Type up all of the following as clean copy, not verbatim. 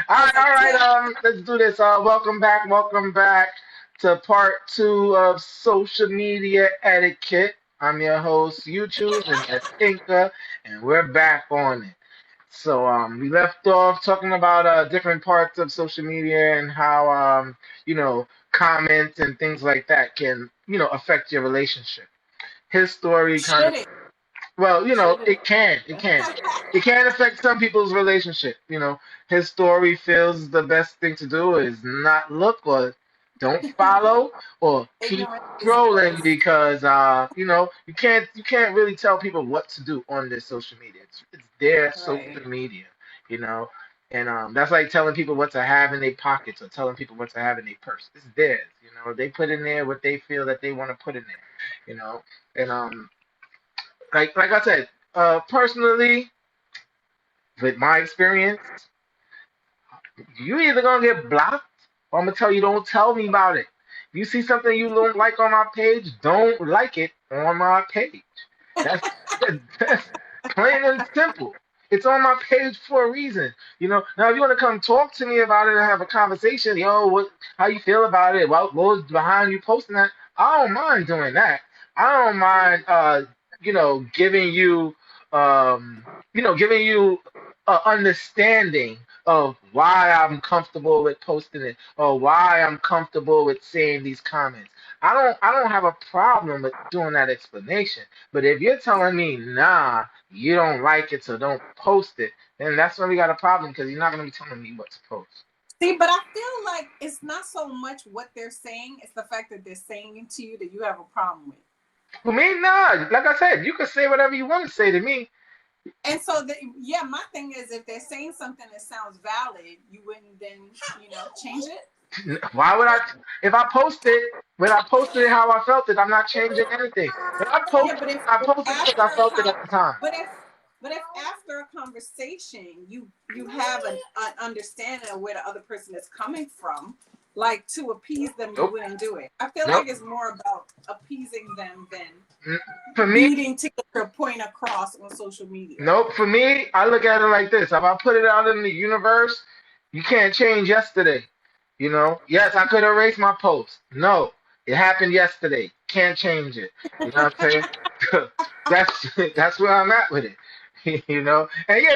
All right. Etiquette. Let's do this. Welcome back. Welcome back to part two of social media etiquette. I'm your host, Uchoose, and that's Tinka, and we're back on it. So, we left off talking about different parts of social media and how comments and things like that can affect your relationship. His story kind of Should it? well, Should it? it can affect some people's relationship. His story feels the best thing to do is not look or don't follow or keep Ignorance is scrolling bliss. because you can't really tell people what to do on this social media. It's their Right. social media, you know, and that's like telling people what to have in their pockets or telling people what to have in their purse. It's theirs, They put in there what they feel that they want to put in there, and like I said, personally, with my experience, you either gonna get blocked or I'm gonna tell you don't tell me about it. You see something you don't like on my page, don't like it on my page. That's that's plain and simple. It's on my page for a reason. Now if you want to come talk to me about it and have a conversation, how you feel about it? What was behind you posting that? I don't mind doing that. I don't mind giving you understanding of why I'm comfortable with posting it or why I'm comfortable with saying these comments. I don't have a problem with doing that explanation. But if you're telling me, nah, you don't like it, so don't post it, then that's when we got a problem because you're not gonna be telling me what to post. See, but I feel like it's not so much what they're saying; it's the fact that they're saying it to you that you have a problem with. For me, nah. Like I said, you can say whatever you want to say to me. And so, yeah, my thing is, if they're saying something that sounds valid, you wouldn't then, change it. Why would I? If I post it, when I posted it how I felt it, I'm not changing anything. When Yeah, but I if posted because I after a felt it at the time. but if after a conversation you have an understanding of where the other person is coming from, like to appease them, you Nope. wouldn't do it. I feel Nope. like it's more about appeasing them than Mm, For me, needing to get your point across on social media. nope. For me, I look at it like this. If I put it out in the universe, you can't change yesterday. Yes, I could erase my post. No, it happened yesterday. Can't change it. You know what I'm saying? that's where I'm at with it. And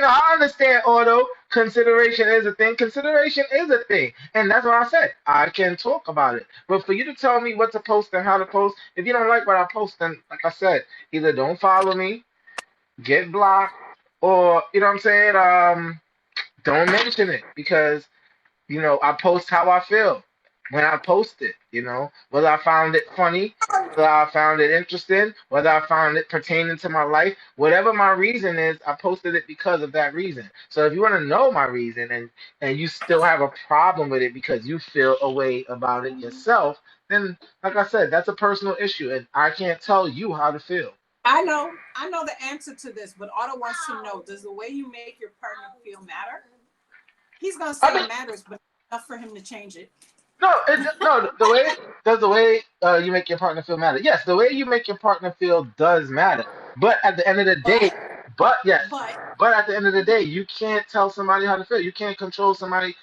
I understand. Although consideration is a thing, consideration is a thing, and that's what I said. I can talk about it, but for you to tell me what to post and how to post, if you don't like what I post, then like I said, either don't follow me, get blocked, or you know what I'm saying. Don't mention it because I post how I feel when I post it, whether I found it funny, whether I found it interesting, whether I found it pertaining to my life, whatever my reason is, I posted it because of that reason. So if you want to know my reason and you still have a problem with it because you feel a way about it yourself, then like I said, that's a personal issue and I can't tell you how to feel. I know the answer to this, but Otto wants to know: does the way you make your partner feel matter? He's gonna I say mean, it matters, but enough for him to change it. no, the way you make your partner feel matter. Yes, the way you make your partner feel does matter. But at the end of the day, But but yes, but but at the end of the day, you can't tell somebody how to feel. You can't control somebody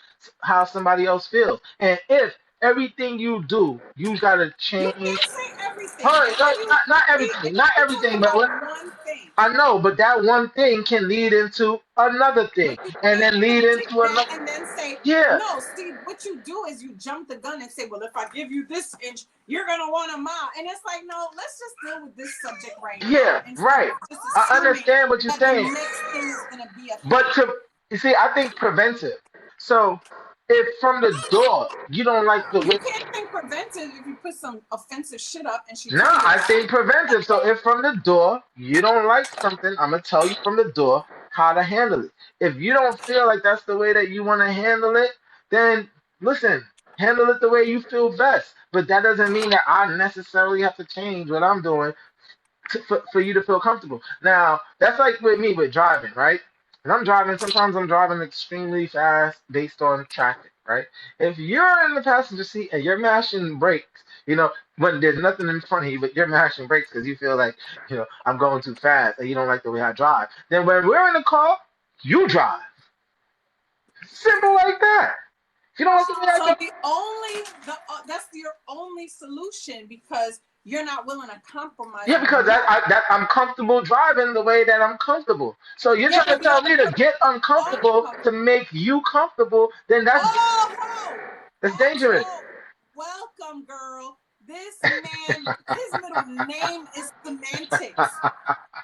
how somebody else feels. And if everything you do, you gotta you change. can't say everything. Her, Then how you not see? everything, not You're talking everything, but about one thing. I know, but that one thing can lead into another thing, But you and can't then lead then take into that another. and then say, Yeah, no, Steve, what you do is you jump the gun and say, well, if I give you this inch, you're going to want a mile. And it's like, no, let's just deal with this subject right now yeah, instead right. of just I assuming understand what you're that the saying. next thing is going to be a But thing. you see, I think preventive. So if from the door you don't like the You way, can't think preventive if you put some offensive shit up and she no, took it I down. think preventive. So if from the door you don't like something, I'm gonna tell you from the door how to handle it. If you don't feel like that's the way that you want to handle it, then listen, handle it the way you feel best. But that doesn't mean that I necessarily have to change what I'm doing for you to feel comfortable. Now, that's like with me with driving, right? And I'm driving, sometimes I'm driving extremely fast based on traffic, right? If you're in the passenger seat and you're mashing brakes, when there's nothing in front of you, but you're mashing brakes because you feel like, I'm going too fast and you don't like the way I drive, then when we're in the car, you drive. Simple like that. If you don't want to be like So that, that's your only solution because you're not willing to compromise yeah, on because you. I'm comfortable driving the way that I'm comfortable. So you're Yeah, trying but to you tell don't me to get are uncomfortable to comfortable. make you comfortable, then Oh, that's dangerous. welcome, girl. This man, his middle name is semantics.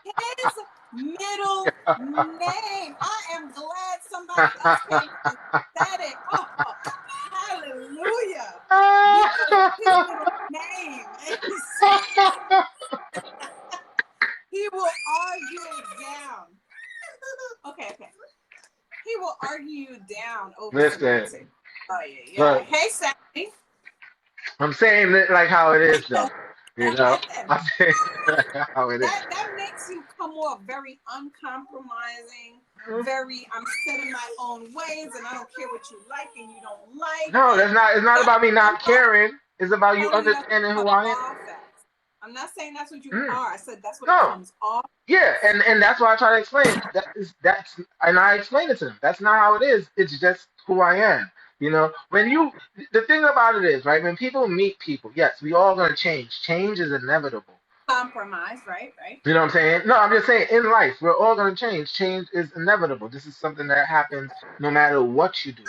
His middle name. I am glad somebody else came and said it. Oh, hallelujah. Because his middle name is he will argue it down. Okay. He will argue you down over Listen, semantics. Oh yeah. look, Hey, Sally. I'm saying it like how it is, though. You know, I'm saying it like how it is. That makes you come off very uncompromising, very I'm set in my own ways and I don't care what you like and you don't like. No, that's not. It's not That, about me I'm not not caring. It's about you telling you that's understanding what who you I come am. off as. I'm not saying that's what you Mm. are. I said that's what it No. comes off. Yeah, and that's why I try to explain. That's and I explain it to them. That's not how it is. It's just who I am. You know, the thing about it is, right, when people meet people, yes, we all gonna change. Change is inevitable. Compromise, right? You know what I'm saying? No, I'm just saying in life, we're all gonna change. Change is inevitable. This is something that happens no matter what you do.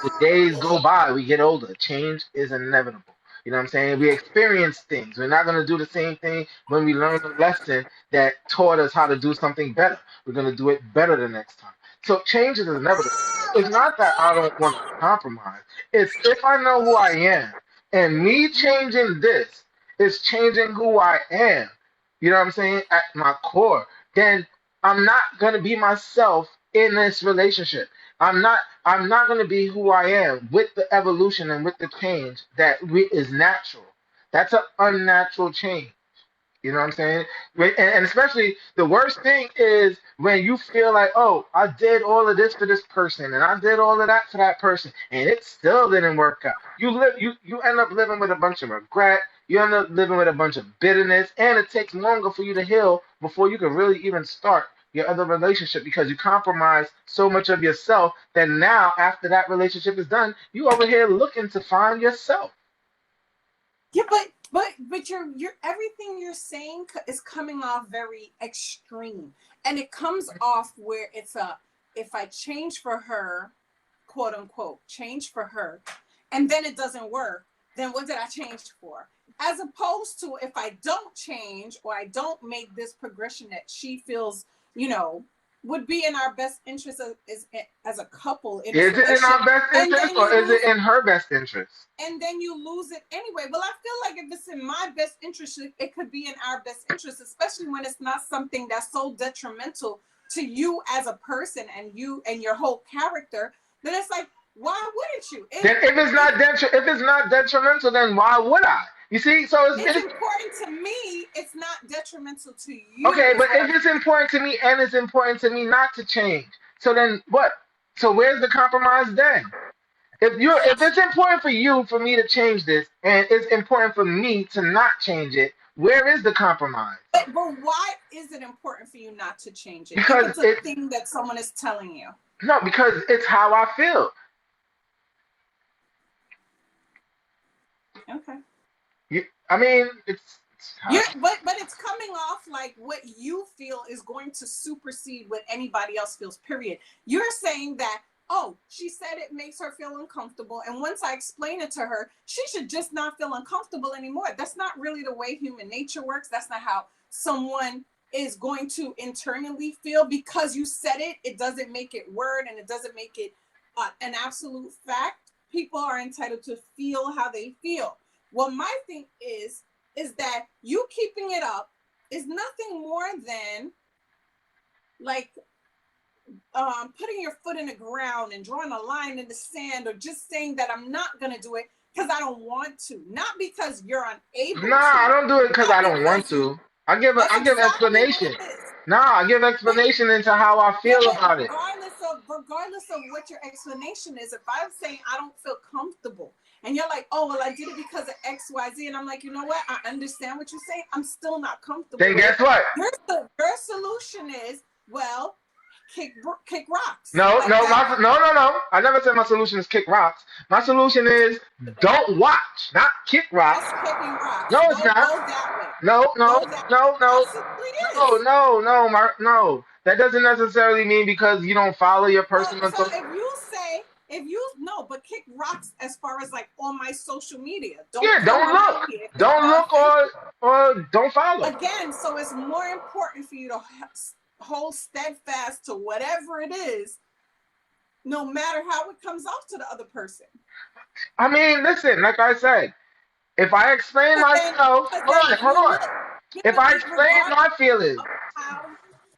The days go by, we get older. Change is inevitable. You know what I'm saying? We experience things. We're not going to do the same thing when we learn a lesson that taught us how to do something better. We're going to do it better the next time. So change is inevitable. It's not that I don't want to compromise. It's if I know who I am and me changing this is changing who I am, you know what I'm saying, at my core, then I'm not going to be myself in this relationship. I'm not going to be who I am with the evolution and with the change that is natural. That's an unnatural change. You know what I'm saying? And especially the worst thing is when you feel like, oh, I did all of this for this person and I did all of that for that person and it still didn't work out. You end up living with a bunch of regret. You end up living with a bunch of bitterness, and it takes longer for you to heal before you can really even start your other relationship because you compromise so much of yourself that now after that relationship is done, you over here looking to find yourself. Yeah, but you're everything you're saying is coming off very extreme, and it comes off where it's a if I change for her, quote unquote, change for her, and then it doesn't work, then what did I change for? As opposed to if I don't change or I don't make this progression that she feels, you know, would be in our best interest as a couple in this Is it in relationship, our best and interest then or you is it lose in her best interest? and then you lose it anyway. Well, I feel like if it's in my best interest, it could be in our best interest, especially when it's not something that's so detrimental to you as a person and you and your whole character. Then it's like, why wouldn't you? Then if it's not detrimental, then why would I? You see, so It's important to me. It's not detrimental to you. okay, Is but what if I'm. it's important to me and it's important to me not to change, so then what? So where's the compromise then? If it's important for you for me to change this and it's important for me to not change it, where is the compromise? But why is it important for you not to change it if Because it's a it's thing that someone is telling you? no, because it's how I feel. Okay. I mean, it's how, But it's coming off like what you feel is going to supersede what anybody else feels, period. You're saying that, oh, she said it makes her feel uncomfortable. And once I explain it to her, she should just not feel uncomfortable anymore. That's not really the way human nature works. That's not how someone is going to internally feel. Because you said it, it doesn't make it word and it doesn't make it an absolute fact. People are entitled to feel how they feel. Well, my thing is that you keeping it up is nothing more than like putting your foot in the ground and drawing a line in the sand or just saying that I'm not going to do it because I don't want to, not because you're unable nah, I to, don't do it because not I don't want because you. to. I give That's I give exactly what explanation. it is. Nah, I give But explanation into how I yeah, feel but about it. regardless of what your explanation is, if I'm saying I don't feel comfortable and you're like, oh well, I did it because of XYZ, and I'm like, you know what? I understand what you're saying. I'm still not comfortable Then with guess it. what? Your solution is, well, kick rocks. No, Like no, that. no. I never said my solution is kick rocks. My solution is don't watch, not kick rocks. That's kicking rocks. No, it's not. Go that way. No, no, Go that no, no, possibly no, is. no, Mark, no. That doesn't necessarily mean because you don't follow your person on So social. if you say but kick rocks as far as like on my social media. Don't Yeah, come don't on my look, media. don't look, Thank or don't follow. again, so it's more important for you to hold steadfast to whatever it is, no matter how it comes off to the other person. I mean, listen, like I said, if I explain myself, hold You on. look, If I explain regardless my feelings, of how.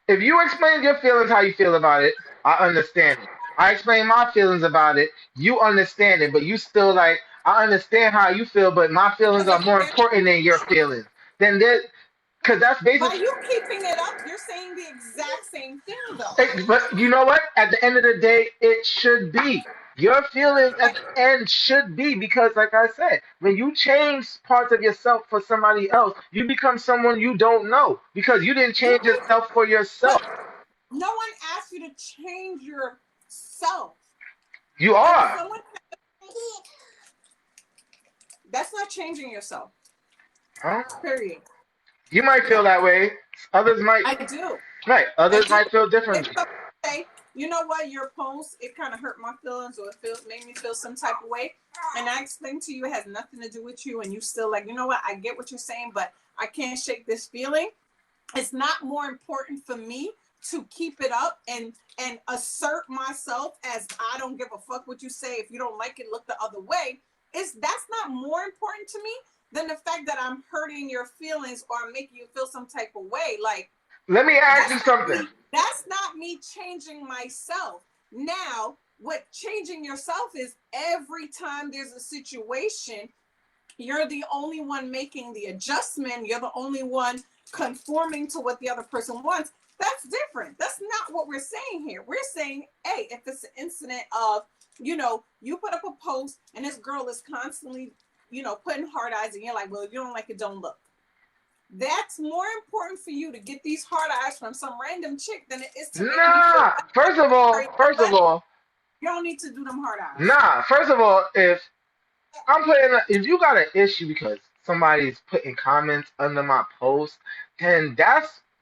if you explain your feelings how you feel about it, I understand it. I explain my feelings about it, you understand it, but you still like, I understand how you feel, but my feelings Because are more again, important than your feelings. Then that, because that's by basically. you keeping it up, you're saying the exact same thing, though. But you know what? At the end of the day, it should be. Your feelings at the end should be because, like I said, when you change parts of yourself for somebody else, you become someone you don't know because you didn't You change yourself for but yourself. no one asked you to change yourself. You If are. someone that's not changing yourself. Huh? Period. You might feel that way. Others might. I do. Right. I Others do. might feel If differently. somebody say, you know what, your post, it kind of hurt my feelings or made me feel some type of way. And I explained to you it has nothing to do with you and you still like, you know what, I get what you're saying, but I can't shake this feeling. It's not more important for me to keep it up and assert myself as I don't give a fuck what you say. If you don't like it, look the other way. That's not more important to me than the fact that I'm hurting your feelings or I'm making you feel some type of way. Like Let me ask you something. that's not me changing myself. Now, what changing yourself is every time there's a situation, you're the only one making the adjustment. You're the only one conforming to what the other person wants. That's different. That's not what we're saying here. We're saying, hey, if it's an incident of, you put up a post and this girl is constantly, putting hard eyes and you're like, well, if you don't like it, don't look. That's more important for you to get these hard eyes from some random chick than it is to make me feel Nah. First of all, you don't need to do them hard eyes. nah. First of all, if you got an issue because somebody's putting comments under my post, then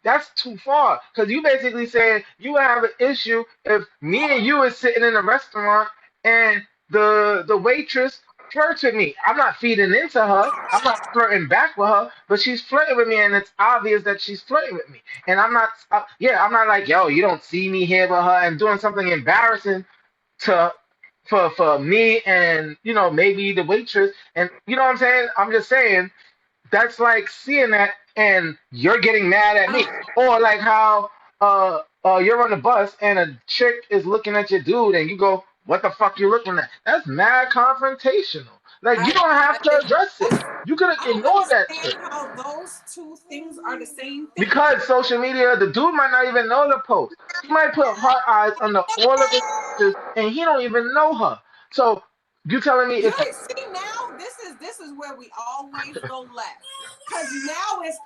that's too far. Because you basically saying you have an issue if me and you is sitting in a restaurant and the waitress flirts with me. I'm not feeding into her. I'm not flirting back with her, but she's flirting with me, and it's obvious that she's flirting with me. And I'm not, yeah, I'm not like, yo, you don't see me here with her and doing something embarrassing to for me and maybe the waitress and you know what I'm saying. I'm just saying that's like seeing that and you're getting mad at me or like how you're on the bus and a chick is looking at your dude and you go what the fuck you looking at. That's mad confrontational. Like you don't have to address it. You could I don't ignore that shit. understand how those two things are the same thing. Because social media, the dude might not even know the post. He might put heart eyes under all of his pictures, and he don't even know her. So you telling me You if see now, this is where we always go left. Cause now it's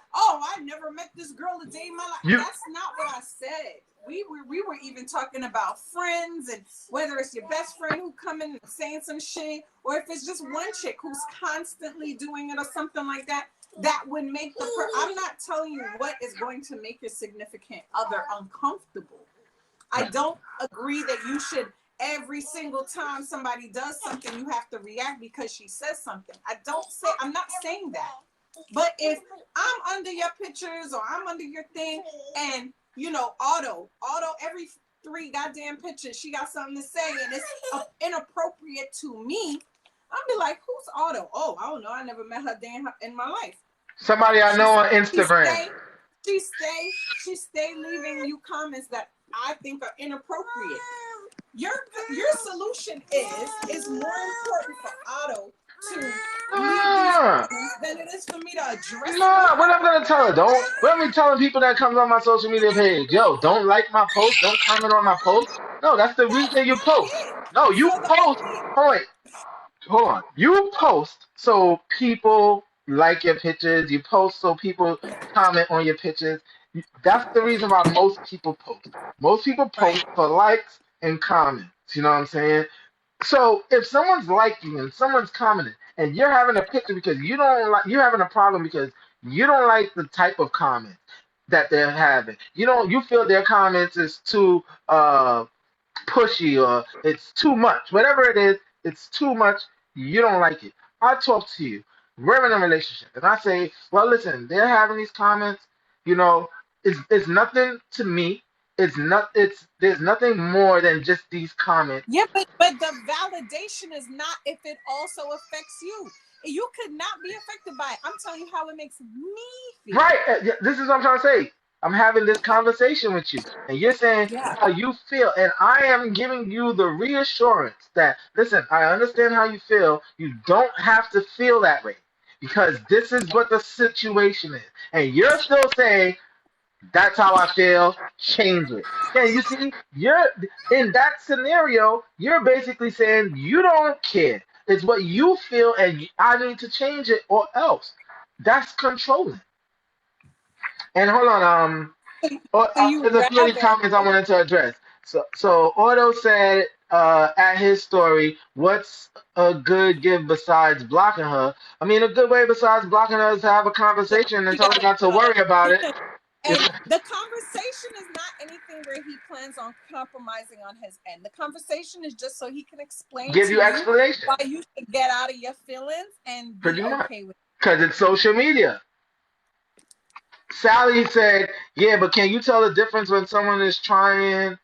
I never met this girl a day in my life. That's not what I said. We were even talking about friends and whether it's your best friend who come in and saying some shit, or if it's just one chick who's constantly doing it or something like that. That would make I'm not telling you what is going to make your significant other uncomfortable. I don't agree that you should every single time somebody does something you have to react because she says something. I'm not saying that. But if I'm under your pictures or I'm under your thing and auto every 3 goddamn pictures she got something to say and it's inappropriate to me, I'm be like, who's Auto? Oh, I don't know. I never met her day in my life. somebody I know on Instagram. She stay leaving you comments that I think are inappropriate. Your solution is more important for Otto to leave these comments than it is for me to address. Nah, what I'm gonna tell her? What am I telling people that comes on my social media page? Yo, don't like my post, don't comment on my post. No, that's the reason you post. No, you post. Hold on. You post so people like your pictures. You post so people comment on your pictures. That's the reason why most people post. Most people Right. post for likes and comments. You know what I'm saying? So if someone's liking and someone's commenting, and you're having a picture because you don't like, you're having a problem because you don't like the type of comment that they're having. You feel their comments is too pushy or it's too much. Whatever it is, it's too much. You don't like it. I talk to you. We're in a relationship, and I say, well, listen, they're having these comments. You know, it's nothing to me. It's not. It's There's nothing more than just these comments. Yeah, but the validation is not if it also affects you. You could not be affected by it. I'm telling you how it makes me feel. Right. Yeah, this is what I'm trying to say. I'm having this conversation with you, and you're saying Yeah. how you feel, and I am giving you the reassurance that, listen, I understand how you feel. You don't have to feel that way because this is what the situation is. And you're still saying, that's how I feel, change it. Yeah, you see, you're in that scenario, you're basically saying you don't care. It's what you feel, and I need to change it or else. That's controlling. And hold on, So you there's a few of these rather comments I wanted to address. So Otto said at his story, "What's a good give besides blocking her?" I mean, a good way besides blocking her is to have a conversation and he tell her got not to worry about it. If and the conversation is not anything where he plans on compromising on his end. The conversation is just so he can explain give to you you explanation, why you should get out of your feelings and pretty be much, okay with because it's social media. Sally said, "Yeah, but can you tell the difference when someone is trying it.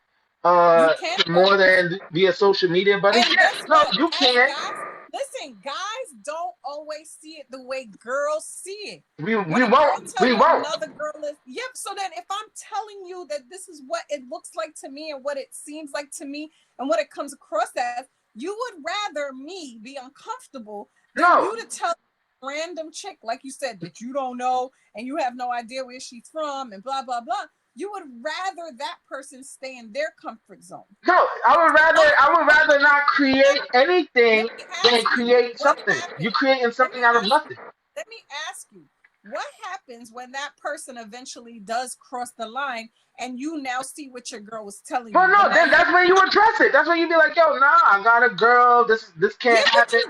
You can't to tell more the difference. than be a social media buddy?" And Yeah, guess no, what? you As can't. guys, listen, guys don't always see it the way girls see it. We When we a girl won't. tell We you won't. another girl is, yep. So then if I'm telling you that this is what it looks like to me and what it seems like to me and what it comes across as, you would rather me be uncomfortable than No, you to tell a random chick, like you said, that you don't know and you have no idea where she's from and blah, blah, blah. You would rather that person stay in their comfort zone. no. Why? I would rather not create Let anything me than ask you, create what something. You happens? creating Let something me out of ask nothing. let me ask you, what happens when that person eventually does cross the line and you now see what your girl was telling Well, you, but no. now Then you that's when you address it. That's when you be like, "Yo, nah, I got a girl. This yeah, can't but happen."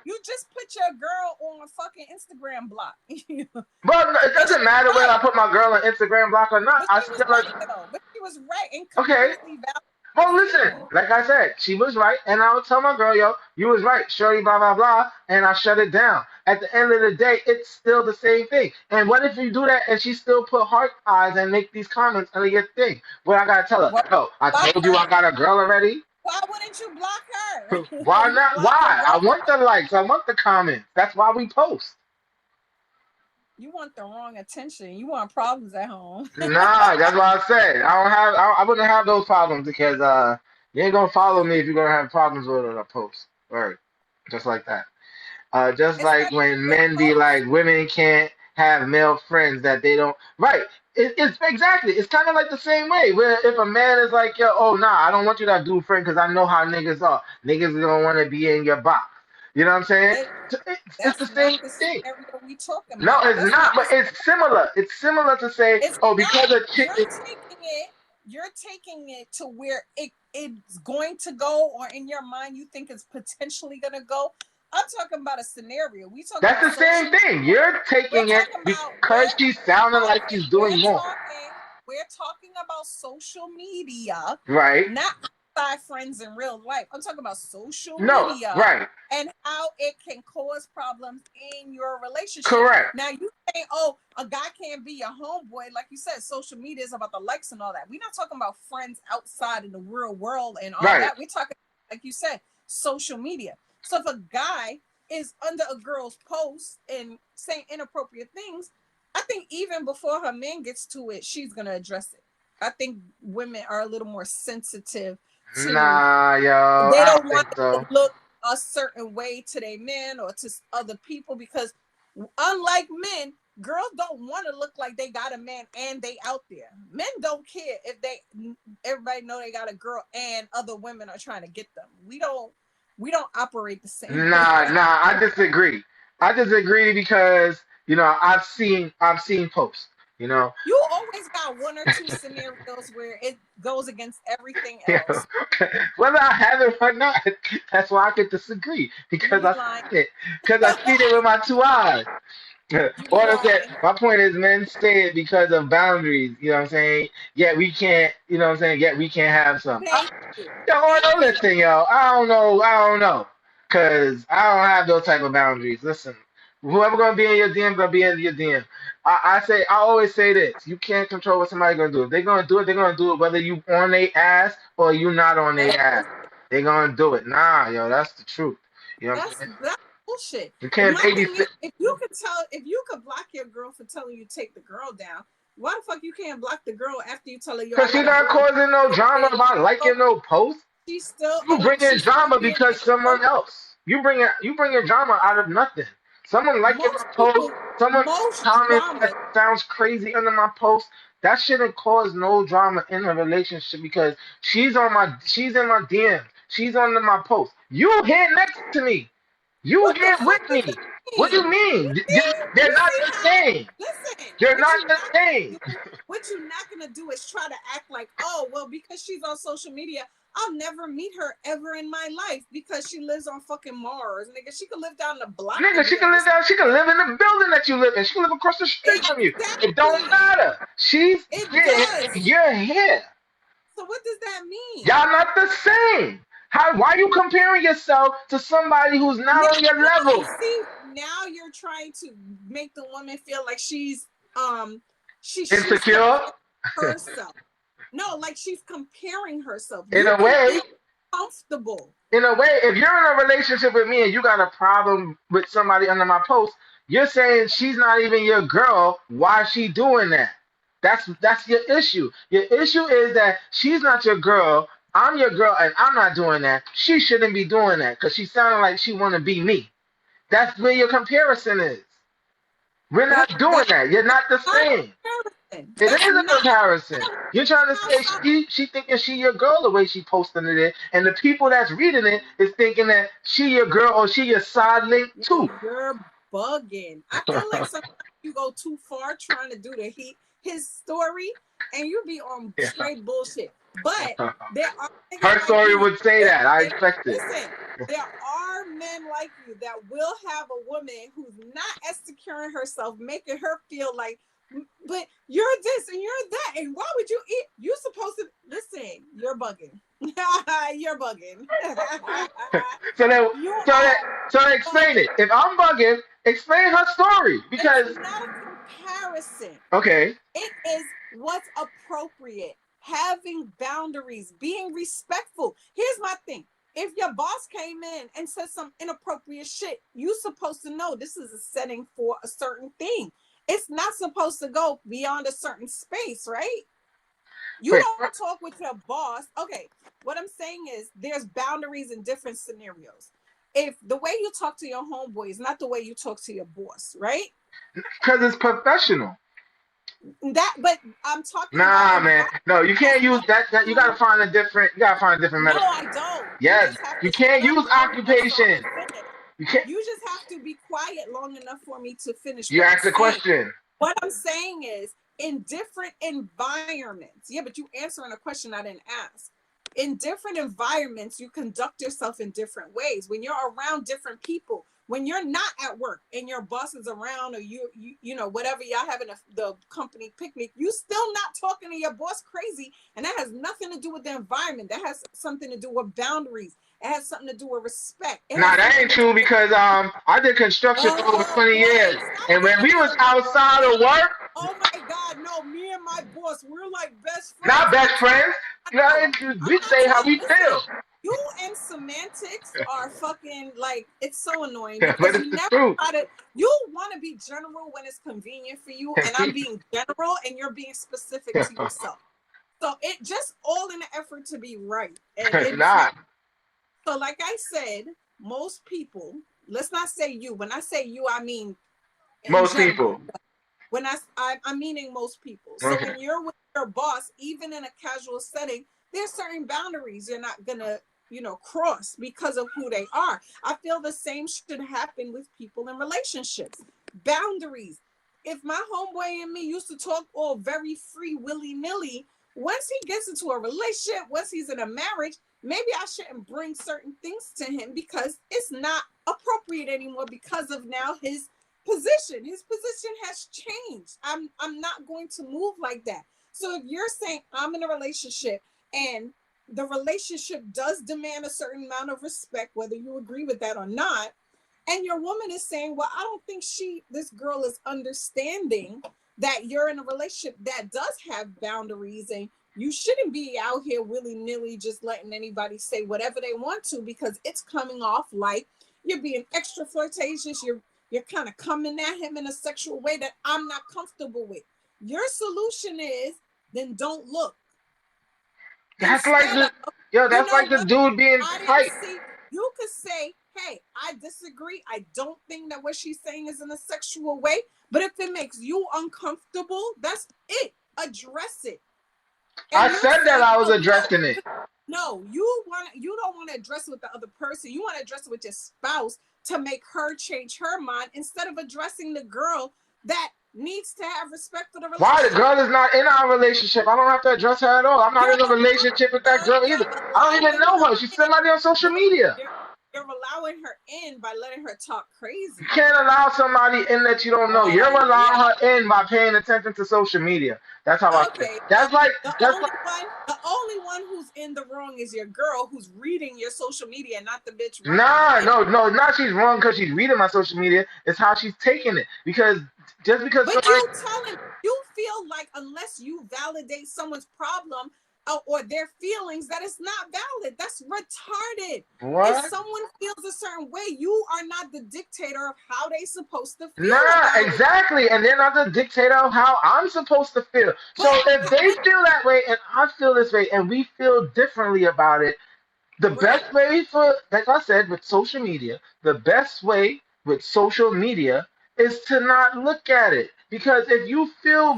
you just put your girl on a fucking Instagram block. But no, it And doesn't matter whether I right, put my girl on Instagram block or not. but I she was still like, right though. But she was right and okay. completely valid her Well, listen, feelings. like I said, she was right, and I would tell my girl, yo, you was right, shorty, blah, blah, blah, and I shut it down. At the end of the day, it's still the same thing. And what if you do that and she still put heart eyes and make these comments under your thing? What I gotta tell her, Well, yo, I block told you her. I got a girl already. Why wouldn't you block her? Why You not? block her Why? I right want the likes, I want the comments. That's why we post. You want the wrong attention. You want problems at home. Nah, that's what I said. I wouldn't have those problems because you ain't gonna follow me if you're gonna have problems with a post. Right. Just like that. Just It's like not when with men be posts. like, women can't have male friends that they don't. Right. It's exactly. It's kind of like the same way. Where if a man is like, yo, oh nah, I don't want you to do friend because I know how niggas are. Niggas don't want to be in your box. You know what I'm saying? It, It's the that's not same the thing. scenario we talking No, about. it's That's not not. the. But it's similar. It's similar to say, It's oh, not. because a chick. You're taking it. You're taking it to where it's going to go, or in your mind you think it's potentially going to go. I'm talking about a scenario. We talking That's about the social same thing. media. You're We're taking it talking about because she's sounding like she's doing more. we're talking about social media, Right? not outside friends in real life. I'm talking about social No. media Right. and how it can cause problems in your relationship. Correct. Now you say, oh, a guy can't be your homeboy. Like you said, social media is about the likes and all that. We're not talking about friends outside in the real world and all Right. that. We're talking, like you said, social media. So if a guy is under a girl's post and saying inappropriate things, I think even before her man gets to it, she's gonna address it. I think women are a little more sensitive to Nah, yo, they I don't don't want think it to so. look a certain way to their men or to other people because unlike men, girls don't want to look like they got a man and they out there. Men don't care if they everybody know they got a girl and other women are trying to get them. We don't operate the same way. Nah, I disagree. I disagree because I've seen posts. You know, You always got one or two scenarios where it goes against everything you know, else. whether I have it or not, that's why I could disagree You because be I lying. see it, because I see it with my two eyes. You be Or is that lying. my point is men say it because of boundaries, you know what I'm saying? Yet we can't, you know what I'm saying? Yet we can't have some. Thank you. Yo, Thank no, you. listen, yo. I don't know. Cause I don't have those type of boundaries. Listen, whoever gonna be in your DM gonna be in your DM. I always say this. You can't control what somebody gonna do. If they're gonna do it whether you on their ass or you not on their That's ass. bullshit. They gonna do it. Nah, yo, that's the truth. You know what I'm saying? That's bullshit. You If can't my thing is, babysit. if you could block your girl for telling you to take the girl down, why the fuck you can't block the girl after you tell her, yo, Cause I she's got a not boyfriend? causing no drama about So liking no post. You bringing she's still drama being because a someone else. You bringing drama out of nothing. Someone liking my most post. people, Someone most comment that dramas. sounds crazy under my post. That shouldn't cause no drama in a relationship because she's in my DM. She's under my post. You here next to me. You What the here with fuck does me. that What do mean? you mean? They're You not see the how? same. Listen, They're not the same. what you not gonna do is try to act like, oh, well, because she's on social media, I'll never meet her ever in my life because she lives on fucking Mars, nigga. She could live down the block Nigga, and be on this. she can live in the building that you live in. She can live across the street from you. It don't Exactly. matter. She's It here does. and you're here. So what does that mean? Y'all not the same. Why you comparing yourself to somebody who's Now, not on your level? see, now you're trying to make the woman feel like um she's Insecure? comparing herself. No, like she's comparing herself. In You a can way, feel comfortable. if you're in a relationship with me and you got a problem with somebody under my post, you're saying she's not even your girl. Why is she doing that? That's your issue. Your issue is that she's not your girl. I'm your girl, and I'm not doing that. She shouldn't be doing that because she sounded like she want to be me. That's where your comparison is. We're That not doing that's that. You're not the not same. a comparison. It That's is a not comparison. You're trying to say stop. she thinking she your girl the way she posting it, and the people that's reading it is thinking that she your girl or she your side link too. Yo, you're bugging. I feel like sometimes you go too far trying to do his story, and you be on Yeah. straight bullshit. But there are Her niggas like story you. would say that. I expect it. Listen, there are men like you that will have a woman who's not as secure in herself, making her feel like, but you're this and you're that, and why would you eat? You're supposed to listen. You're bugging. You're bugging. So then, You so that, are so explain bugging. it. If I'm bugging, explain her story It's because not a comparison. okay, It is what's appropriate. Having boundaries, being respectful. Here's my thing. If your boss came in and said some inappropriate shit, you're supposed to know this is a setting for a certain thing. It's not supposed to go beyond a certain space, right? You wait, don't talk with your boss. Okay, what I'm saying is there's boundaries in different scenarios. If the way you talk to your homeboy is not the way you talk to your boss, right? because it's professional. But I'm talking about Nah, man. environment No, you has can't use nothing that. to You do. gotta find a different. You gotta find a different No, metaphor. I don't. You Yes, just have you to can't shut up use long enough so I occupation. can finish. You can't. You just have to be quiet long enough for me to finish You what I'm ask a saying. question. What I'm saying is in different environments. Yeah, but you answering a question I didn't ask. In different environments, you conduct yourself in different ways. When you're around different people, when you're not at work and your boss is around or you know, whatever y'all having the company picnic, you still not talking to your boss crazy. And that has nothing to do with the environment. That has something to do with boundaries. It has something to do with respect. It Nah, has that something ain't to do true with, because I did construction for over oh 20 boy, years, stop and when giving we me was a outside of work, oh my God, no, me and my boss, we're like best friends. not best friends. You know, I'm we not say how talking, we feel, listen, you and semantics are fucking like, it's so annoying but because it's you the never truth. try to, you want to be general when it's convenient for you, and I'm being general and you're being specific to yourself. So it just all in the effort to be right. And It's it's not, not so like I said, most people, let's not say you, when I say you, I mean in most general. people. When I'm meaning most people. So Okay. when you're with your boss, even in a casual setting, there's certain boundaries you're not gonna, cross because of who they are. I feel the same should happen with people in relationships. Boundaries. if my homeboy and me used to talk all very free willy-nilly, once he gets into a relationship, once he's in a marriage, maybe I shouldn't bring certain things to him because it's not appropriate anymore because of now his position. His position has changed. I'm not going to move like that. So if you're saying I'm in a relationship and the relationship does demand a certain amount of respect, whether you agree with that or not, and your woman is saying, well, I don't think this girl is understanding that you're in a relationship that does have boundaries, and you shouldn't be out here willy-nilly just letting anybody say whatever they want to, because it's coming off like you're being extra flirtatious. You're kind of coming at him in a sexual way that I'm not comfortable with. Your solution is, then don't look. That's like that's like the dude being tight. You could say, hey, I disagree. I don't think that what she's saying is in a sexual way. But if it makes you uncomfortable, that's it. Address it. And I said that I was addressing it. No, you don't want to address it with the other person. You want to address it with your spouse to make her change her mind instead of addressing the girl that needs to have respect for the relationship. Why? The girl is not in our relationship. I don't have to address her at all. I'm not in a relationship with that girl either. I don't even know her. She's somebody on social media. You're allowing her in by letting her talk crazy. You can't allow somebody in that you don't know. You're allowing her in by paying attention to social media. That's how I feel. That's like the only one who's in the wrong is your girl who's reading your social media, not the bitch. No, not she's wrong because she's reading my social media. It's how she's taking it. Because just because you feel like unless you validate someone's problem or their feelings, that is not valid. That's retarded. What? If someone feels a certain way, you are not the dictator of how they're supposed to feel. Exactly. And they're not the dictator of how I'm supposed to feel. So if they feel that way and I feel this way and we feel differently about it, the best way like I said, with social media, the best way with social media is to not look at it. Because if you feel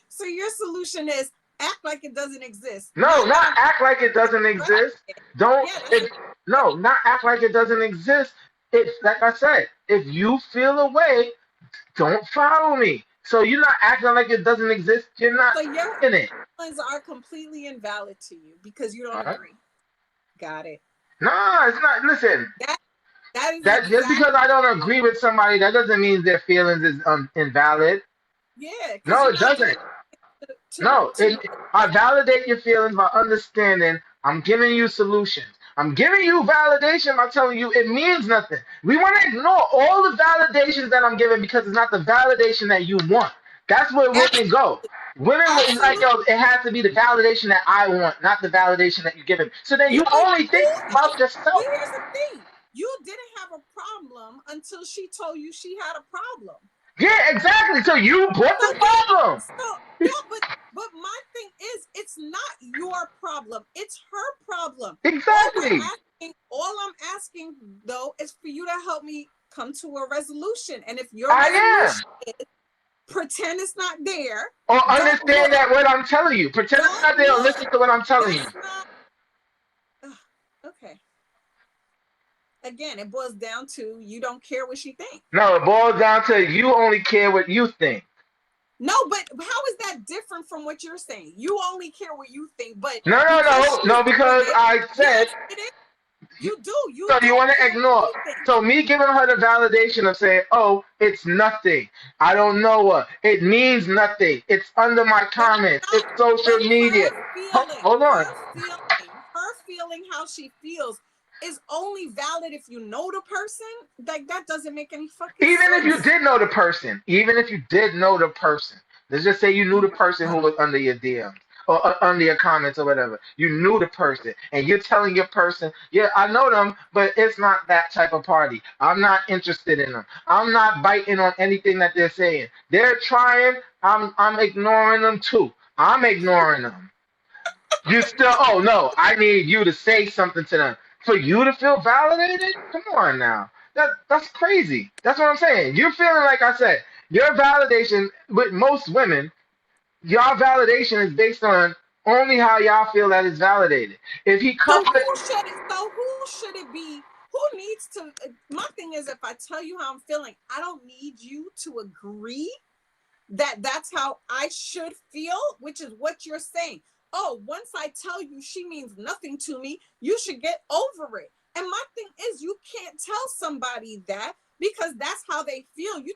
So your solution is act like it doesn't exist. No, not act like it doesn't exist. Not act like it doesn't exist. It's like I said, if you feel a way, don't follow me. So you're not acting like it doesn't exist. You're not in it. Feelings are completely invalid to you because you don't agree. Got it. No, it's not. Listen. That just because I don't agree with somebody, that doesn't mean their feelings is invalid. Yeah. No, it doesn't. I validate your feelings by understanding. I'm giving you solutions. I'm giving you validation by telling you it means nothing. We want to ignore all the validations that I'm giving because it's not the validation that you want. That's where women go. Women is like, it has to be the validation that I want, not the validation that you're giving. So then you only think about yourself. But here's the thing. You didn't have a problem until she told you she had a problem. Yeah, exactly. So you brought the problem. But my thing is, it's not your problem. It's her problem. Exactly. All I'm asking though is for you to help me come to a resolution. And if your resolution is pretend it's not there, or understand that what I'm telling you, pretend it's not there, or listen to what I'm telling you. Okay. Again, it boils down to you don't care what she thinks. No, it boils down to you only care what you think. No, but how is that different from what you're saying? You only care what you think, but no, because I said you do. So you want to ignore. So me giving her the validation of saying, oh, it's nothing. I don't know what. It means nothing. It's under my comments. It's social media. Hold on. Her feeling how she feels is only valid if you know the person. Like, that doesn't make any fucking sense. Even if you did know the person. Let's just say you knew the person who was under your DMs. Or under your comments or whatever. You knew the person. And you're telling your person, yeah, I know them, but it's not that type of party. I'm not interested in them. I'm not biting on anything that they're saying. They're trying. I'm ignoring them too. I'm ignoring them. You still, oh no, I need you to say something to them. For you to feel validated? Come on now. That's crazy. That's what I'm saying. You're feeling like I said, your validation with most women, y'all validation is based on only how y'all feel that it's validated. If he comes so who should it be who needs to, my thing is, if I tell you how I'm feeling, I don't need you to agree that that's how I should feel, which is what you're saying. Oh, once I tell you she means nothing to me, you should get over it. And my thing is, you can't tell somebody that because that's how they feel. You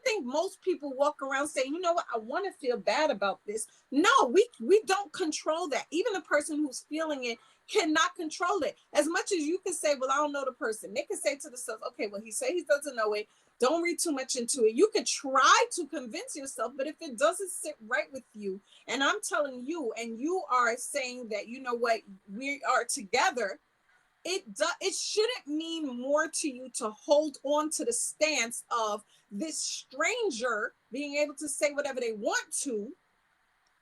think most people walk around saying, you know what, I want to feel bad about this. No, we don't control that. Even the person who's feeling it cannot control it. As much as you can say, well, I don't know the person. They can say to themselves, okay, well, he said he doesn't know it. Don't read too much into it. You could try to convince yourself, but if it doesn't sit right with you, and I'm telling you, and you are saying that, you know what, we are together, it shouldn't mean more to you to hold on to the stance of this stranger being able to say whatever they want to,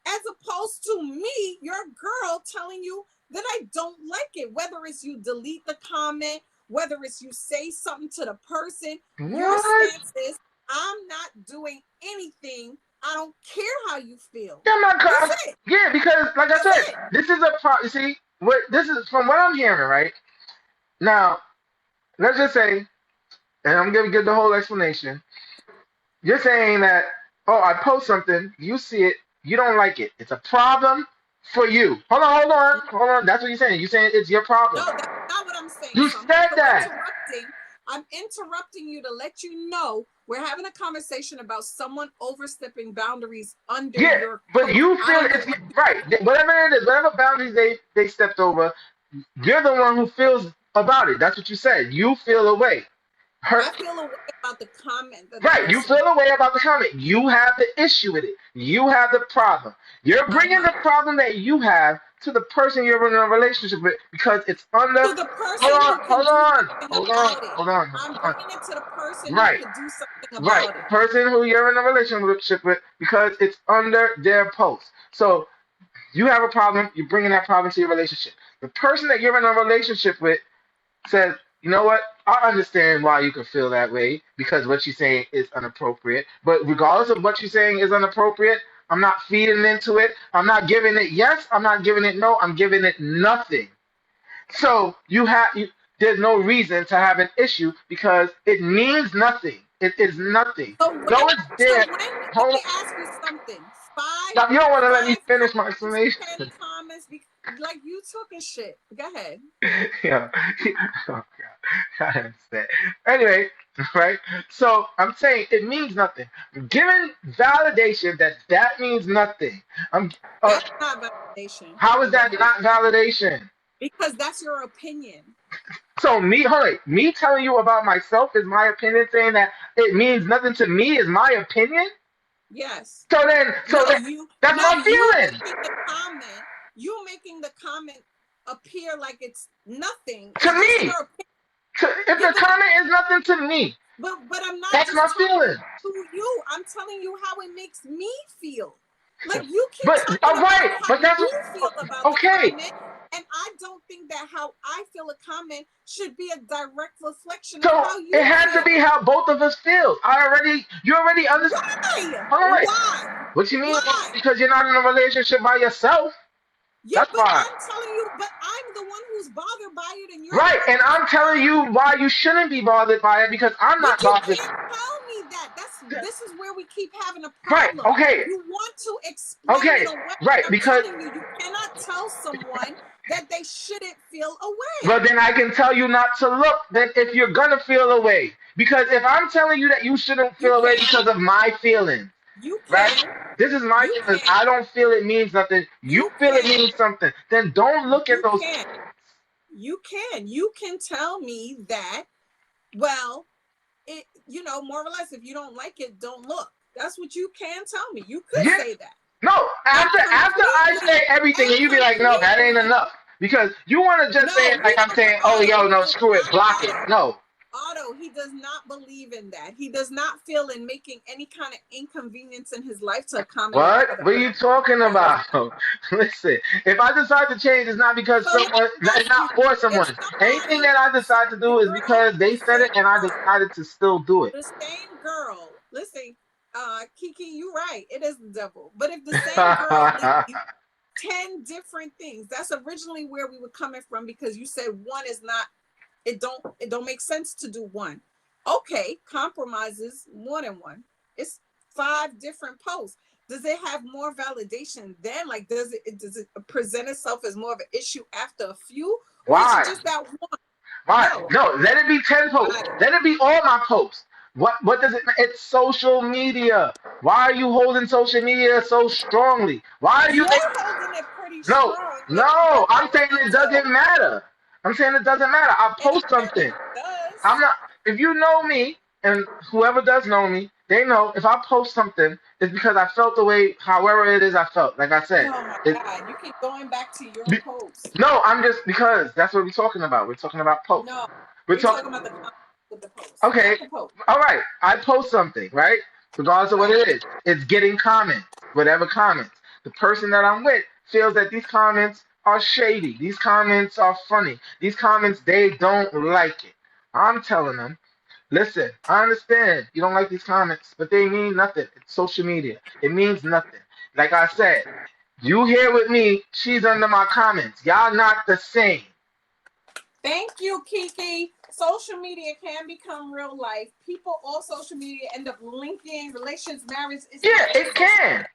as opposed to me, your girl, telling you that I don't like it. Whether it's you delete the comment, whether it's you say something to the person, your What? stance is, I'm not doing anything. I don't care how you feel. Yeah, That's it. yeah, because like I That's said, it. this is a you see what this is from what I'm hearing, right? Now, let's just say, and I'm gonna give the whole explanation. You're saying that, oh, I post something, you see it, you don't like it. It's a problem for you. Hold on. That's what you're saying. You're saying it's your problem. No, that's not what I'm saying. You So said that. I'm interrupting you to let you know we're having a conversation about someone overstepping boundaries under Yeah, your but post. you I feel don't know it's what. right. Whatever it is, whatever boundaries they stepped over, you're the one who feels about it. That's what you said. You feel away. I Hurt. feel a way about the comment that the Right, you person. feel a way about the comment. You have the issue with it. You have the problem. You're bringing the problem that you have to the person you're in a relationship with because it's under. To the person who can do something about it. I'm Hold on. bringing it to the person who Right, could do something right. about it. Person who you're in a relationship with because it's under their post. So you have a problem. You're bringing that problem to your relationship. The person that you're in a relationship with says, you know what? I understand why you could feel that way because what you're saying is inappropriate. But regardless of what you're saying is inappropriate, I'm not feeding into it. I'm not giving it yes. I'm not giving it no. I'm giving it nothing. So there's no reason to have an issue because it means nothing. It is nothing. Though it's there. Let Hold me ask you something. on. You don't want to let me Five finish my comments, explanation. 10 comments, like you talking shit. Go ahead. Yeah. Oh, God. I understand. Anyway, right? So I'm saying it means nothing. Given validation that means nothing. I'm. Uh, That's not validation. how is But go that ahead. not validation? Because that's your opinion. So hold on, me telling you about myself is my opinion. Saying that it means nothing to me is my opinion. Yes. So then, that's my You feeling. making the comment, appear like it's nothing. To It's just me, your opinion. if Yeah, the comment is nothing to me, but I'm not that's my just talking feeling. to you. I'm telling you how it makes me feel. Like you keep But all talking about right, how but that's you feel about the okay. comment, and I don't think that how I feel a comment should be a direct reflection of So how it you had to feel. be how both of us feel. You already understand. Why? Hold on, wait. Why? What you mean? Why? Because you're not in a relationship by yourself. Yeah, That's but why. I'm telling you, but I'm the one who's bothered by it, and you're the Right, one and who's I'm telling not. you why you shouldn't be bothered by it because I'm But not you bothered. can't tell me that. This is where we keep having a Right, problem. okay, You want to explain okay, it away. right, I'm because telling you, you cannot tell someone that they shouldn't feel but away. then I can tell you not to look then if you're gonna feel away. Because if I'm telling you that you shouldn't You feel away can. because of my feelings, You right? can. This is my You feelings. can. I don't feel it means nothing. You You feel it can. means something. Then don't look at You those. can. You can. You can tell me that, well, more or less, if you don't like it, don't look. That's what you can tell me. You could Yeah. say that. No, And after I say everything and you be like, no, that ain't enough. Because you wanna just say no, it like I'm saying, oh Otto, yo, he no, does screw it, not, block it. No. Otto, he does not believe in that. He does not feel in making any kind of inconvenience in his life to accommodate What? other What are you talking people. about? Listen, if I decide to change, it's not because So let me it's ask you, not for if someone. Anything somebody, that I decide to do is girl, because they the said it same and I girl, decided to still do it. the same girl, listen, Kiki, you right, it is the devil. But if the same girl leaves you 10 different things, that's originally where we were coming from because you said one is not It don't make sense to do one. Okay, compromises more than one. It's 5 different posts. Does it have more validation then? Like, does it present itself as more of an issue after a few, or is it Why? just that one? Why? No. No, let it be 10 posts. Let it be all my posts. What does it it's social media. Why are you holding social media so strongly? Why are you You're holding it pretty No, strong, no, but I'm going saying it into doesn't matter. I'm saying it doesn't matter. I'll it post something. apparently does. I'm not. If you know me, and whoever does know me, they know if I post something, it's because I felt the way, however it is I felt. Like I said, Oh my it, God, you keep going back to your be- post. no, I'm just because that's what we're talking about. We're talking about posts. No, We're we're talking. talking about the comments with the post, Okay, not the post. all right. I post something, right? Regardless of what Right. it is, it's getting comments, whatever comments. The person that I'm with feels that these comments are shady. These comments are funny. These comments, they don't like it. I'm telling them, listen, I understand you don't like these comments, but they mean nothing. It's social media. It means nothing. Like I said, you here with me, she's under my comments. Y'all not the same. Thank you, Kiki. Social media can become real life. People on social media end up linking relations, marriage. It's Yeah, not it just social can. media.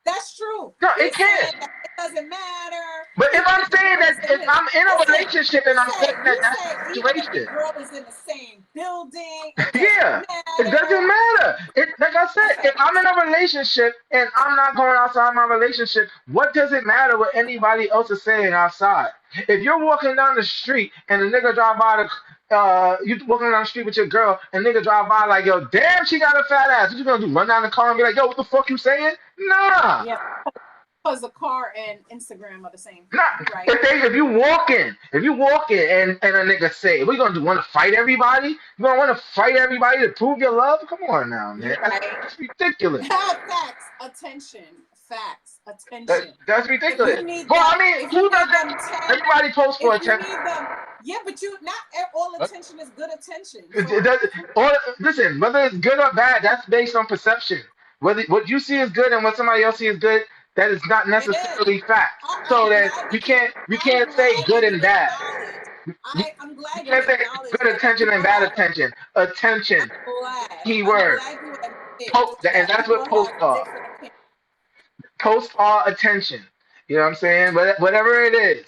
That's true. No, it He's can. saying that it doesn't matter. But if Even I'm if the saying girl that is in if his I'm in a listen, relationship and I'm saying that you that's say the even if the situation, girl is in the same building, it doesn't yeah, it matter. doesn't matter. It like I said, Okay. if I'm in a relationship and I'm not going outside my relationship, what does it matter what anybody else is saying outside? If you're walking down the street and a nigga drive by you walking down the street with your girl and nigga drive by like, yo, damn, she got a fat ass. What you gonna do? Run down the car and be like, yo, what the fuck you saying? Nah. Yeah, because the car and Instagram are the same thing. Not You're right. if you walking and a nigga say, we gonna do want to fight everybody? You gonna want to fight everybody to prove your love? Come on now, man. You're right. That's ridiculous. Facts, attention, facts, That, attention. that's If you ridiculous. need Well, them, I mean, if you who need doesn't? them 10, Everybody posts for if you attention. need them, yeah, but you not all attention is good attention. It So does, or listen, whether it's good or bad, that's based on perception. Whether what you see is good and what somebody else sees is good, that is not it is. necessarily fact. I'm So then glad we that you. can't we I'm can't say glad good that you and bad. acknowledge. We, I'm we glad you can't say acknowledge good that attention and people bad have. attention. Attention, I'm glad. I'm keyword. glad you admit And that that's people what have posts are. different opinions. Posts are attention. You know what I'm saying? But whatever it is,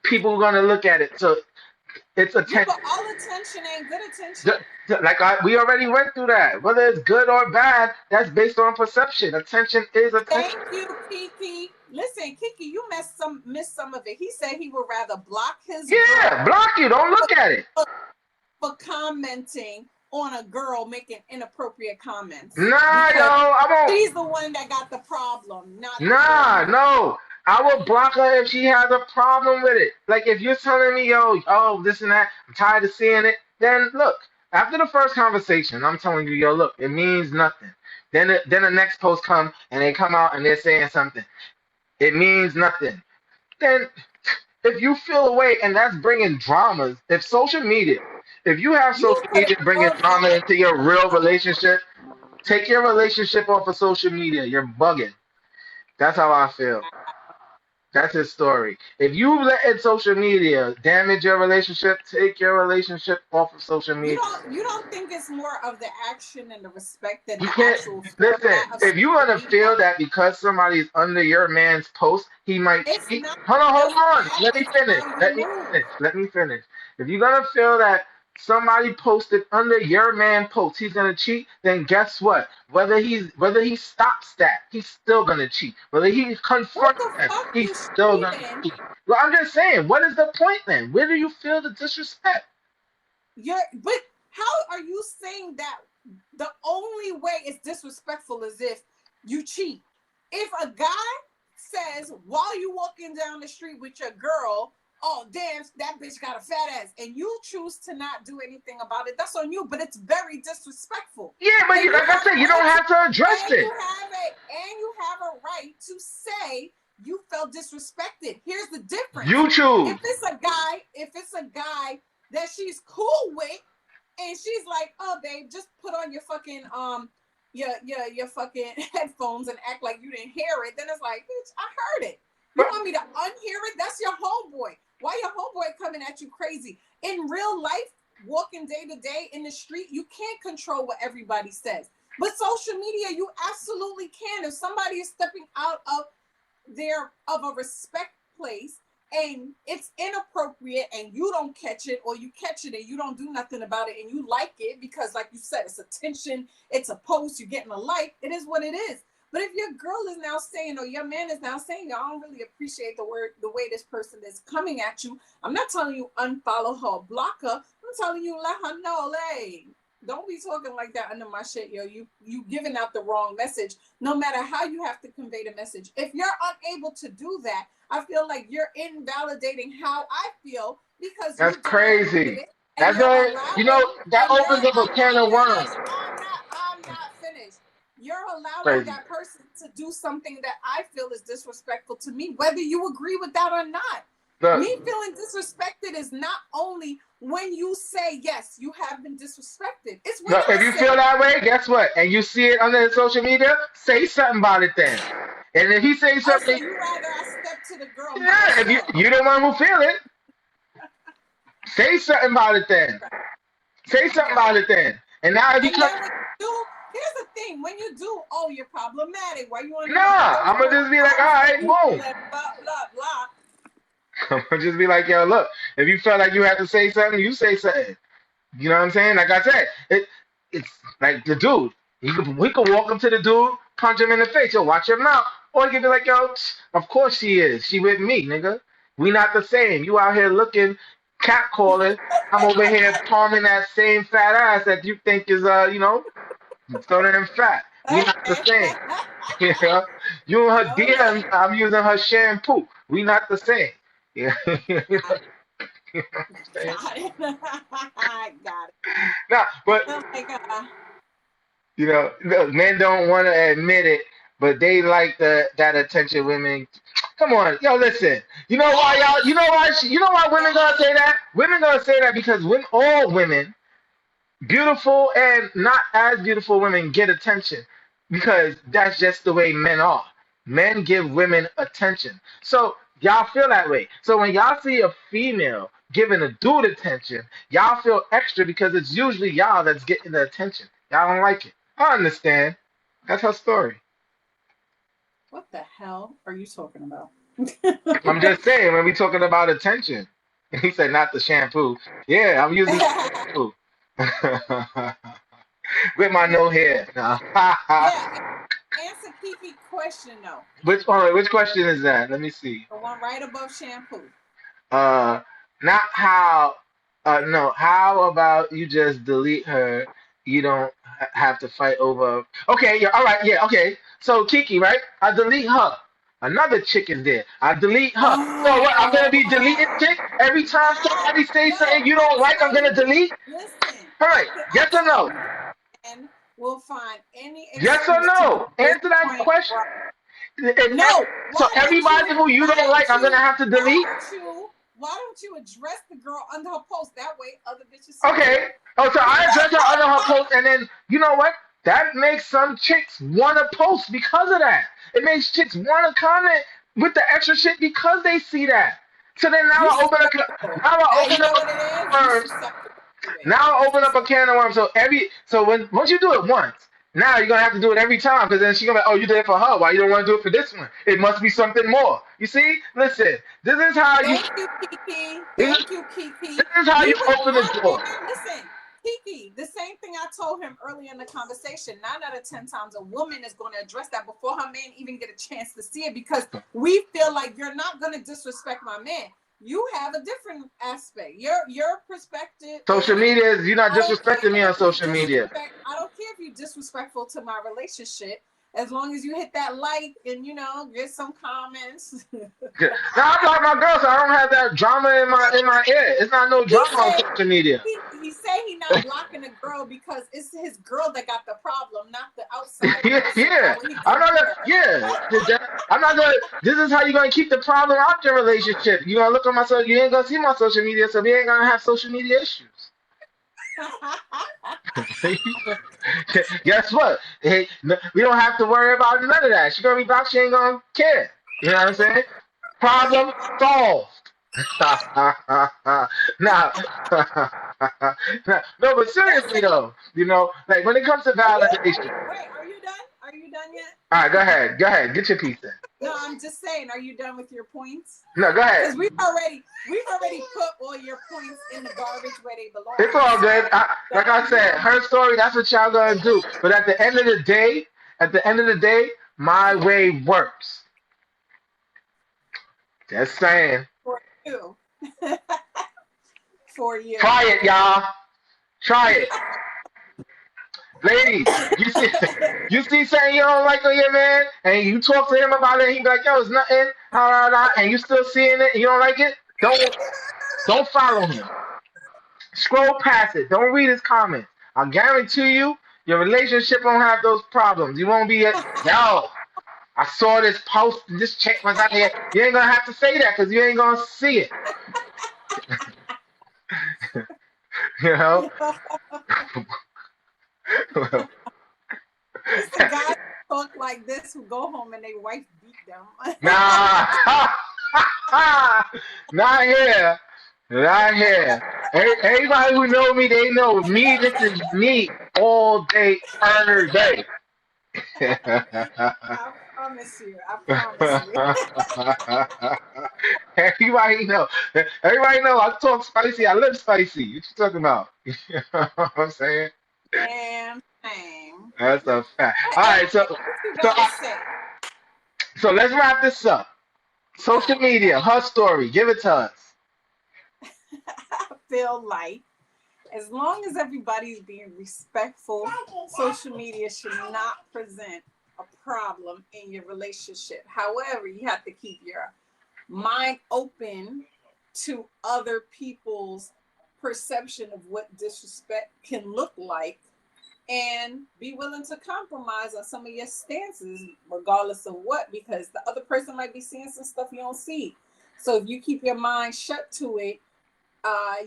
people are gonna look at it. So it's Yeah, attention. but all attention ain't good attention. We already went through that. Whether it's good or bad, that's based on perception. Attention is attention. Thank you, Kiki. Listen, Kiki, you missed some of it. He said he would rather block his Yeah, girl block you. Don't look at it. for commenting on a girl making inappropriate comments Nah, yo, because I won't. she's the one that got the problem, not the girl Nah, he. no. I will block her if she has a problem with it. Like if you're telling me, yo, oh, this and that, I'm tired of seeing it. Then look, after the first conversation, I'm telling you, yo, look, it means nothing. Then the next post come and they come out and they're saying something. It means nothing. Then if you feel away and that's bringing dramas, if you have You social put media it bringing more drama into your real value. relationship, take your relationship off of social media. You're bugging. That's how I feel. That's his story. If you let social media damage your relationship, take your relationship off of social media. You don't think it's more of the action and the respect than You the can't actual listen. format of If you're social gonna media? feel that because somebody's under your man's post, he might It's cheat. not Hold just on. that, Let me it's finish. how you Let me move. finish. Let me finish. If you're gonna feel that somebody posted under your man post, he's gonna cheat, then guess what? Whether he stops that, he's still gonna cheat. Whether he What confronts the them, fuck he's is still gonna cheating? cheat. Well, I'm just saying, what is the point then? Where do you feel the disrespect? But how are you saying that the only way it's disrespectful is if you cheat? If a guy says while you walking down the street with your girl, oh damn, that bitch got a fat ass, and you choose to not do anything about it, that's on you. But it's very disrespectful. Yeah, but And like I said, you don't have to address and it. you have a right to say you felt disrespected. Here's the difference. Uchoose. If it's a guy that she's cool with, and she's like, "Oh, babe, just put on your fucking your fucking headphones and act like you didn't hear it." Then it's like, "Bitch, I heard it. You want me to unhear it? That's your homeboy. Why your homeboy coming at you crazy?" In real life, walking day to day in the street, you can't control what everybody says. But social media, you absolutely can. If somebody is stepping out of a respect place and it's inappropriate and you don't catch it, or you catch it and you don't do nothing about it and you like it because, like you said, it's attention, it's a post, you're getting a like, it is what it is. But if your girl is now saying, or your man is now saying, I don't really appreciate the way this person is coming at you, I'm not telling you unfollow her or block her. I'm telling you, let her know, hey, don't be talking like that under my shit, yo. You giving out the wrong message, no matter how you have to convey the message. If you're unable to do that, I feel like you're invalidating how I feel, because That's crazy. That's that opens up a can of worms. I'm not finished. You're allowing Crazy. that person to do something that I feel is disrespectful to me, whether you agree with that or not. Me feeling disrespected is not only when you say, yes, you have been disrespected. It's when if you feel that way, guess what? And you see it on the social media, say something about it then. And if he says something, so you rather I step to the girl. Yeah, if you're the one who feel it, say something about it then. Say something about it then. And now if you come, here's the thing: when you do, oh, you're problematic. Why you want to? Nah, I'm gonna just be like, all right, boom. Blah blah blah. I'm gonna just be like, yo, look, if you feel like you have to say something, you say something. You know what I'm saying? Like I said, it's like the dude. We could walk up to the dude, punch him in the face, yo, watch your mouth. Or he could be like, yo, of course she is. She with me, nigga. We not the same. You out here looking, catcalling. I'm over here palming that same fat ass that you think is, throwing him fat. We not the same. You know? You and her DM, I'm using her shampoo. We not the same. Yeah. You know what I'm saying? I got it. Nah, but men don't want to admit it, but they like that attention. Women, come on, yo, listen. You know why y'all? You know why women gonna say that? Women gonna say that because all women, beautiful and not as beautiful women, get attention because that's just the way men are. Men give women attention, so y'all feel that way. So when y'all see a female giving a dude attention, y'all feel extra because it's usually y'all that's getting the attention. Y'all don't like it. I understand. That's her story. What the hell are you talking about? I'm just saying, when we talking about attention, he said not the shampoo. Yeah, I'm using shampoo. With my no hair. No. Yeah, answer Kiki's question though. Which question is that? Let me see. The one right above shampoo. Not how. No. How about you just delete her? You don't have to fight over. Okay. Yeah. All right. Yeah. Okay. So Kiki, right? I delete her. Another chick is there. I delete her. So what? I'm gonna be deleting chick every time somebody says something you don't like. I'm gonna delete. Listen. All right. Yes or no? And we'll find any. Yes or no? Answer that question. No. So everybody who you don't like, I'm gonna have to delete. Why don't you address the girl under her post? That way, other bitches. Okay. Oh, so I address her under her post, and then you know what? That makes some chicks want to post because of that. It makes chicks want to comment with the extra shit because they see that. So then now I open up a can of worms. So once you do it once, now you're gonna have to do it every time because then she's gonna be, oh, you did it for her. Why you don't want to do it for this one? It must be something more. You see? Listen, this is how you. Thank you, Kiki. Thank you, Kiki. This is how you open the door. Listen, Kiki, the same thing I told him earlier in the conversation. 9 out of 10 times a woman is going to address that before her man even get a chance to see it, because we feel like you're not going to disrespect my man. You have a different aspect. Your perspective. Social media is, you're not disrespecting me on social media. I don't care if you're disrespectful to my relationship, as long as you hit that like and get some comments. Now I'm like my girl, so I don't have that drama in my ear. It's not no drama on social media. He say he not blocking a girl because it's his girl that got the problem, not the outside. Yeah. I'm not gonna. This is how you're gonna keep the problem out your relationship. You gonna look on my social. You ain't gonna see my social media, so we ain't gonna have social media issues. Guess what? Hey, we don't have to worry about none of that. She's gonna be back. She ain't gonna care. You know what I'm saying? Problem solved. Now, No, but seriously though, like when it comes to validation. Wait, are you done? Are you done yet? All right, go ahead. Go ahead. Get your piece in. No, I'm just saying, are you done with your points? No, go ahead. Because we've already put all your points in the garbage where they belong. It's all good. Like I said, So, her story, that's what y'all gonna do. But at the end of the day, my way works. Just saying. for you. For you. Try it, y'all. Try it. Ladies, you see something you don't like on your man, and you talk to him about it, and he be like, yo, it's nothing, and you still seeing it, and you don't like it, don't follow him. Scroll past it. Don't read his comments. I guarantee you, your relationship won't have those problems. You won't be yo, I saw this post, and this chick was out here. You ain't gonna have to say that because you ain't gonna see it. You know? It's the guys who talk like this who go home and their wife beat them. Nah. Not here. Not here. Everybody who know me, they know me. This is me all day, every day. I promise you. I promise you. Everybody know. Everybody know. I talk spicy. I live spicy. What you talking about? You know what I'm saying? Damn shame. That's a fact. All right, so What you so gotta say? so let's wrap this up. Social media, her story. Give it to us. I feel like as long as everybody's being respectful, social media should not present a problem in your relationship. However, you have to keep your mind open to other people's perception of what disrespect can look like and be willing to compromise on some of your stances regardless of what, because the other person might be seeing some stuff you don't see. So if you keep your mind shut to it,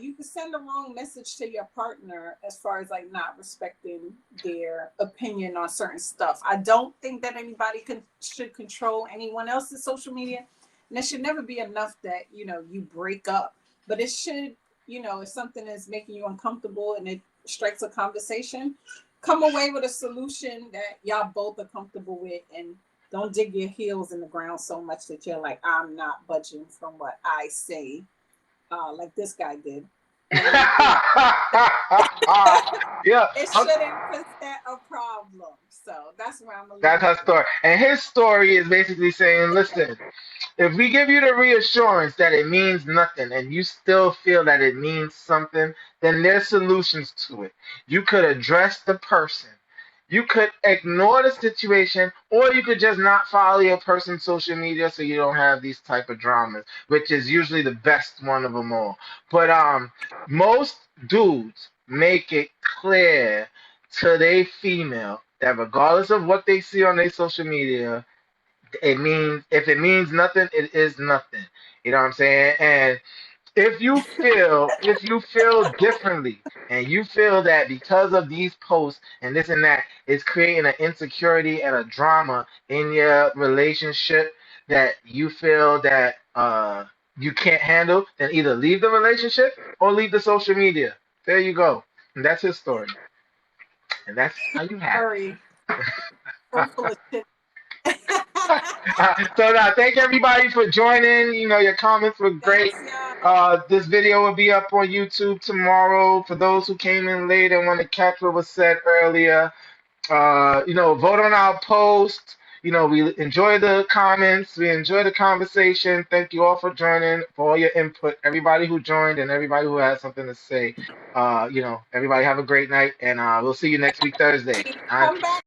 you can send the wrong message to your partner as far as like not respecting their opinion on certain stuff. I don't think that anybody should control anyone else's social media, and it should never be enough that you break up. But it should, if something is making you uncomfortable and it strikes a conversation, come away with a solution that y'all both are comfortable with, and don't dig your heels in the ground so much that you're like, I'm not budging from what I say. Like this guy did. Yeah. It shouldn't present a problem. So that's where I'm a That's her story. And his story is basically saying, listen, if we give you the reassurance that it means nothing and you still feel that it means something, then there's solutions to it. You could address the person. You could ignore the situation, or you could just not follow your person's social media so you don't have these type of dramas, which is usually the best one of them all. But most dudes make it clear to their female that regardless of what they see on their social media, if it means nothing, it is nothing. You know what I'm saying? And if you feel differently and you feel that because of these posts and this and that, it's creating an insecurity and a drama in your relationship that you feel that you can't handle, then either leave the relationship or leave the social media. There you go. And that's his story. And that's how you have hurry. So full of shit. so thank everybody for joining. Your comments were great. Thanks, y'all. This video will be up on YouTube tomorrow. For those who came in late and want to catch what was said earlier, vote on our post. We enjoy the comments. We enjoy the conversation. Thank you all for joining, for all your input. Everybody who joined and everybody who has something to say. Everybody have a great night, and we'll see you next week, Thursday. Come back.